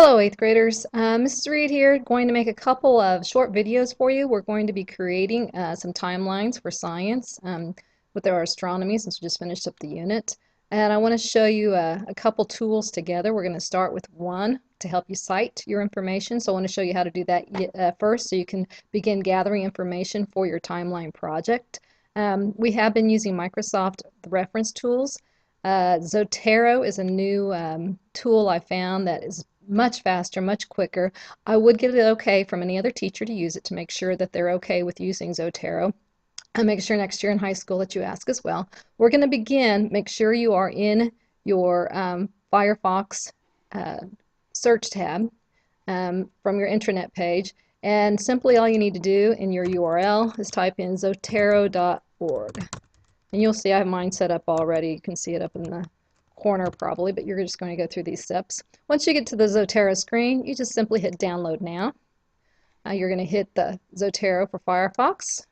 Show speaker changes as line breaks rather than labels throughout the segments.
Hello, 8th graders. Mrs. Reed here, going to make a couple of short videos for you. We're going to be creating some timelines for science with our astronomy since we just finished up the unit. And I want to show you a couple tools together. We're going to start with one to help you cite your information. So I want to show you how to do that first so you can begin gathering information for your timeline project. We have been using Microsoft reference tools. Zotero is a new tool I found that is much faster, much quicker. I would get it okay from any other teacher to use it to make sure that they're okay with using Zotero. And make sure next year in high school that you ask as well. We're going to begin, make sure you are in your Firefox search tab from your intranet page. And simply all you need to do in your URL is type in zotero.org. And you'll see I have mine set up already. You can see it up in the corner probably, but you're just going to go through these steps. Once you get to the Zotero screen, you just simply hit download now. You're going to hit the Zotero for Firefox.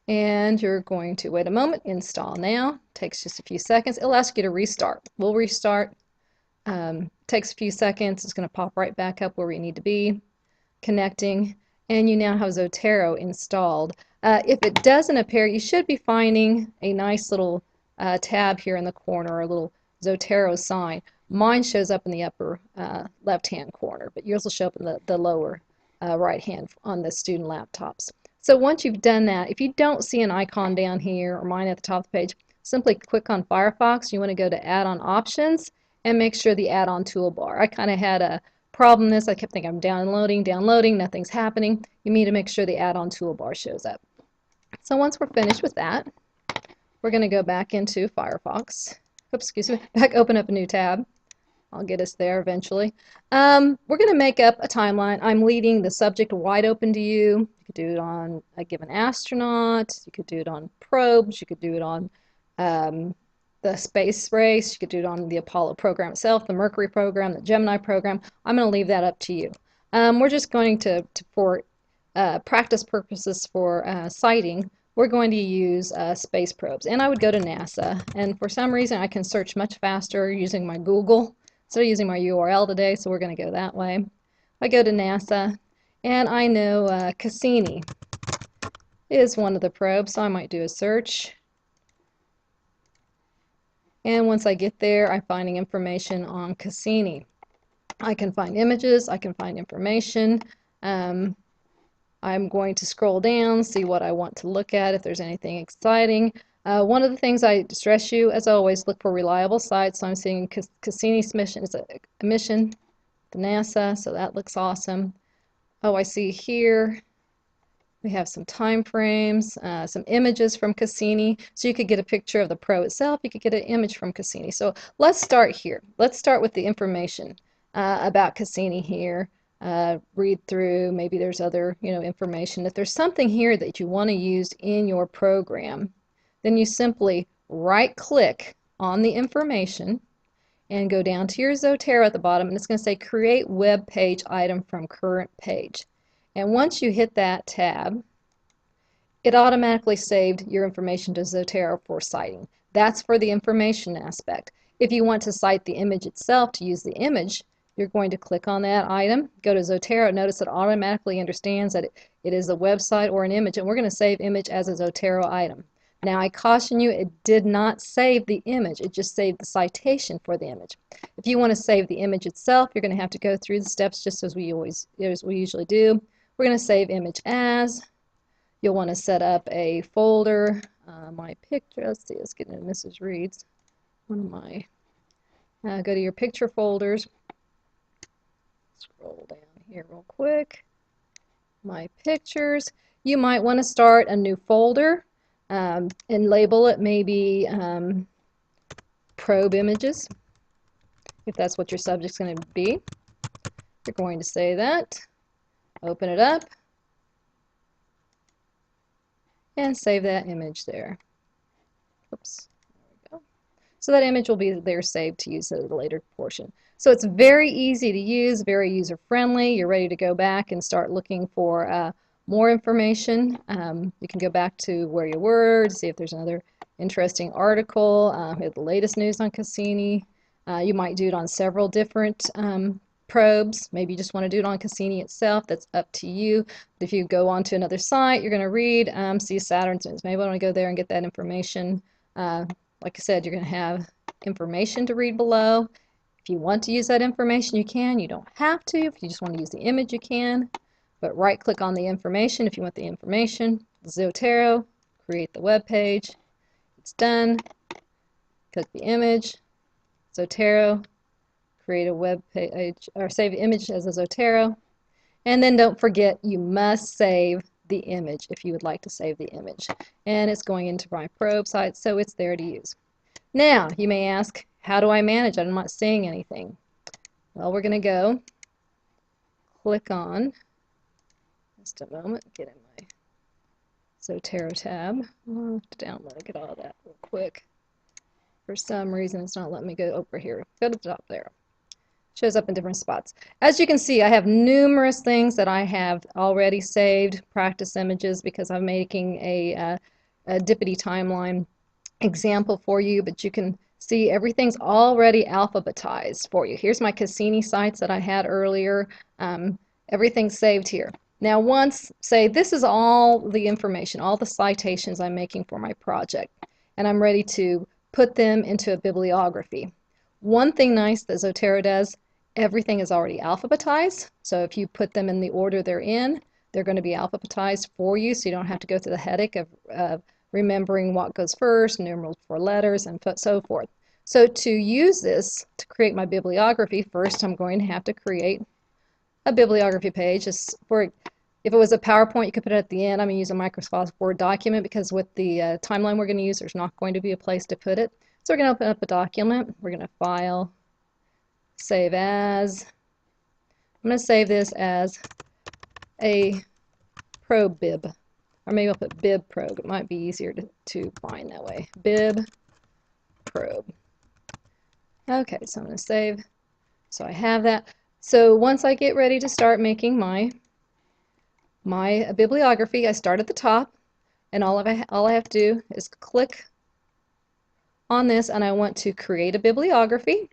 And you're going to wait a moment, install now. Takes just a few seconds. It'll ask you to restart. We'll restart. Takes a few seconds. It's going to pop right back up where we need to be. Connecting. And you now have Zotero installed. If it doesn't appear, you should be finding a nice little tab here in the corner, a little Zotero sign. Mine shows up in the upper left-hand corner, but yours will show up in the lower right-hand on the student laptops. So once you've done that, if you don't see an icon down here or mine at the top of the page, simply click on Firefox. You want to go to Add-on Options and make sure the Add-on toolbar. I kind of had a problem this. I kept thinking I'm downloading, nothing's happening. You need to make sure the Add-on toolbar shows up. So once we're finished with that, we're going to go back into Firefox. Oops, excuse me. Open up a new tab. I'll get us there eventually. We're going to make up a timeline. I'm leaving the subject wide open to you. You could do it on a given astronaut. You could do it on probes. You could do it on the space race. You could do it on the Apollo program itself, the Mercury program, the Gemini program. I'm going to leave that up to you. We're just going to for practice purposes for citing, we're going to use space probes. And I would go to NASA. And for some reason, I can search much faster using my Google instead of using my URL today, so we're going to go that way. I go to NASA, and I know Cassini is one of the probes, so I might do a search. And once I get there, I'm finding information on Cassini. I can find images, I can find information. I'm going to scroll down, see what I want to look at, if there's anything exciting. One of the things I stress you, as always, look for reliable sites. So I'm seeing Cassini's mission. It's a mission to NASA, so that looks awesome. Oh, I see here we have some time frames, some images from Cassini. So you could get a picture of the probe itself. You could get an image from Cassini. So let's start here. Let's start with the information about Cassini here. Read through, maybe there's other information. If there's something here that you want to use in your program, then you simply right click on the information and go down to your Zotero at the bottom, and it's going to say create web page item from current page. And once you hit that tab, it automatically saved your information to Zotero for citing. That's for the information aspect. If you want to cite the image itself, to use the image, you're going to click on that item, go to Zotero. Notice it automatically understands that it is a website or an image, and we're going to save image as a Zotero item. Now I caution you, it did not save the image, it just saved the citation for the image. If you want to save the image itself, you're going to have to go through the steps just as we usually do. We're going to save image as. You'll want to set up a folder. My picture, let's see, let's get into Mrs. Reed's. One of my, go to your picture folders. Scroll down here real quick. My pictures. You might want to start a new folder and label it maybe probe images, if that's what your subject's going to be. You're going to say that. Open it up and save that image there. Oops. There we go. So that image will be there saved to use at a later portion. So it's very easy to use, very user-friendly. You're ready to go back and start looking for more information. You can go back to where you were to see if there's another interesting article. We have the latest news on Cassini. You might do it on several different probes. Maybe you just want to do it on Cassini itself. That's up to you. But if you go on to another site, you're going to read, see Saturn's moons. Maybe I want to go there and get that information. Like I said, you're going to have information to read below. If you want to use that information, you can. You don't have to. If you just want to use the image, you can. But right-click on the information if you want the information. Zotero, create the web page. It's done. Click the image. Zotero, create a web page, or save the image as a Zotero. And then don't forget, you must save the image if you would like to save the image. And it's going into my probe site, so it's there to use. Now, you may ask, how do I manage it? I'm not seeing anything. Well, we're going to go click on, just a moment, get in my Zotero tab. I'll have to download, get all that real quick. For some reason, it's not letting me go over here. Go to the top there. Shows up in different spots. As you can see, I have numerous things that I have already saved, practice images, because I'm making a Dippity timeline example for you, but you can see everything's already alphabetized for you. Here's my Cassini sites that I had earlier. Everything's saved here. Now once, say this is all the information, all the citations I'm making for my project, and I'm ready to put them into a bibliography. One thing nice that Zotero does, everything is already alphabetized. So if you put them in the order they're in, they're going to be alphabetized for you, so you don't have to go through the headache of remembering what goes first, numerals for letters, and so forth. So to use this, to create my bibliography, first I'm going to have to create a bibliography page. If it was a PowerPoint, you could put it at the end. I'm going to use a Microsoft Word document because with the timeline we're going to use, there's not going to be a place to put it. So we're going to open up a document. We're going to File, Save As. I'm going to save this as a probe bib. Or maybe I'll put bib probe. It might be easier to find that way. Bib probe. Okay, so I'm going to save. So I have that. So once I get ready to start making my bibliography, I start at the top, and all I have to do is click on this, and I want to create a bibliography.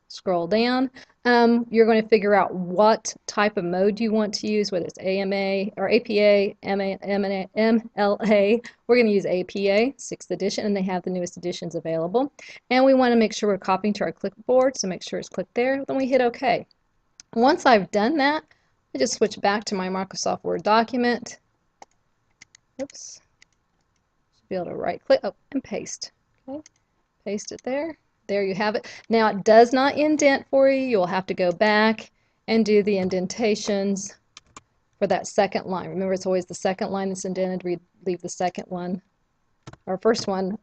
Scroll down. You're going to figure out what type of mode you want to use, whether it's AMA or APA, MLA. We're going to use APA, 6th edition, and they have the newest editions available. And we want to make sure we're copying to our clipboard, so make sure it's clicked there. Then we hit OK. Once I've done that, I just switch back to my Microsoft Word document. Oops. Should be able to right click, and paste. Okay, paste it there. There you have it. Now it does not indent for you. You'll have to go back and do the indentations for that second line. Remember, it's always the second line that's indented. We leave the second one, or first one,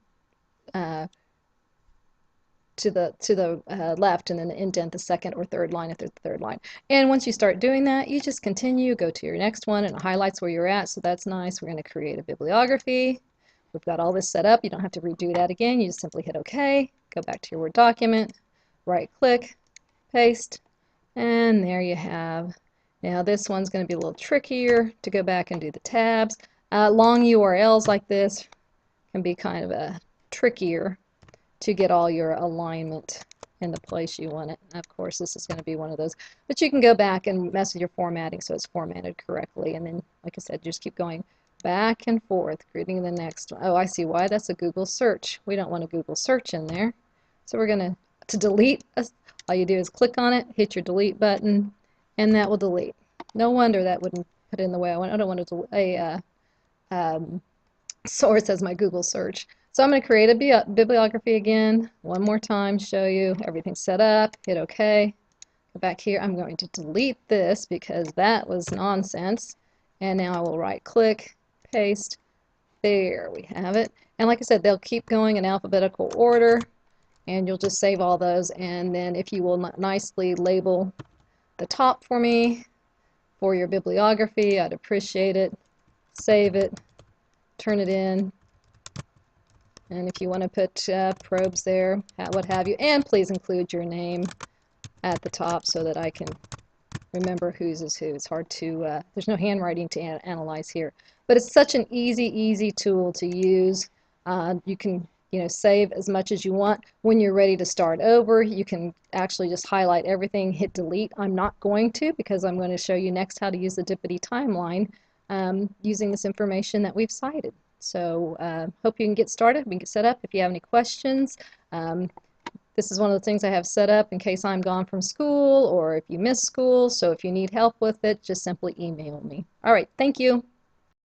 to the left, and then indent the second or third line if it's the third line. And once you start doing that, you just continue, go to your next one, and it highlights where you're at, so that's nice. We're going to create a bibliography. We've got all this set up. You don't have to redo that again. You just simply hit OK, go back to your Word document, right-click, paste, and there you have. Now this one's going to be a little trickier to go back and do the tabs. Long URLs like this can be kind of trickier to get all your alignment in the place you want it. And of course, this is going to be one of those. But you can go back and mess with your formatting so it's formatted correctly. And then, like I said, just keep going back and forth, creating the next one. Oh, I see why. That's a Google search. We don't want a Google search in there. So we're going to delete. All you do is click on it, hit your delete button, and that will delete. No wonder that wouldn't put it in the way I want. I don't want a source as my Google search. So I'm going to create a bibliography again, one more time, show you everything's set up, hit OK. Go back here. I'm going to delete this because that was nonsense. And now I will right click, paste. There we have it. And like I said, they'll keep going in alphabetical order, and you'll just save all those. And then if you will nicely label the top for me for your bibliography, I'd appreciate it. Save it, turn it in. And if you want to put probes there, what have you, and please include your name at the top so that I can remember whose is who. It's hard to, there's no handwriting to analyze here. But it's such an easy tool to use. You can save as much as you want. When you're ready to start over, you can actually just highlight everything, hit delete. I'm not going to, because I'm going to show you next how to use the Dippity timeline using this information that we've cited. So hope you can get started. We can get set up. If you have any questions, this is one of the things I have set up in case I'm gone from school or if you miss school. So if you need help with it, just simply email me. All right, thank you.